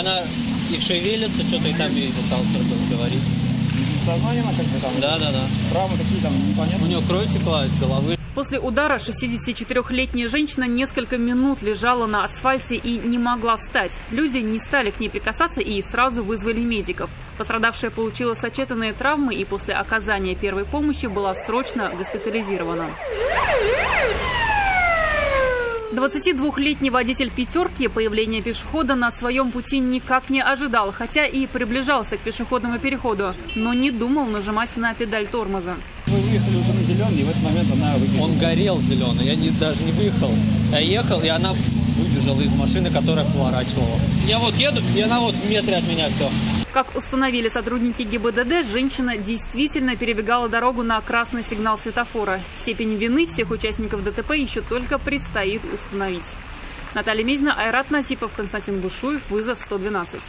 Она и шевелится, что-то и там ей пытался говорить. Сознание она как-то там? Да. Травмы какие там, непонятно? У нее кровь текла из головы. После удара 64-летняя женщина несколько минут лежала на асфальте и не могла встать. Люди не стали к ней прикасаться и сразу вызвали медиков. Пострадавшая получила сочетанные травмы и после оказания первой помощи была срочно госпитализирована. 22-летний водитель «пятерки» появления пешехода на своем пути никак не ожидал, хотя и приближался к пешеходному переходу, но не думал нажимать на педаль тормоза. Вы выехали уже на зеленый, и в этот момент она выбежала. Он горел зеленый, я даже не выехал. Я ехал, и она выбежала из машины, которая поворачивала. Я вот еду, и она вот в метре от меня все. Как установили сотрудники ГИБДД, женщина действительно перебегала дорогу на красный сигнал светофора. Степень вины всех участников ДТП еще только предстоит установить. Наталья Мезина, Айрат Насипов, Константин Бушуев, вызов 112.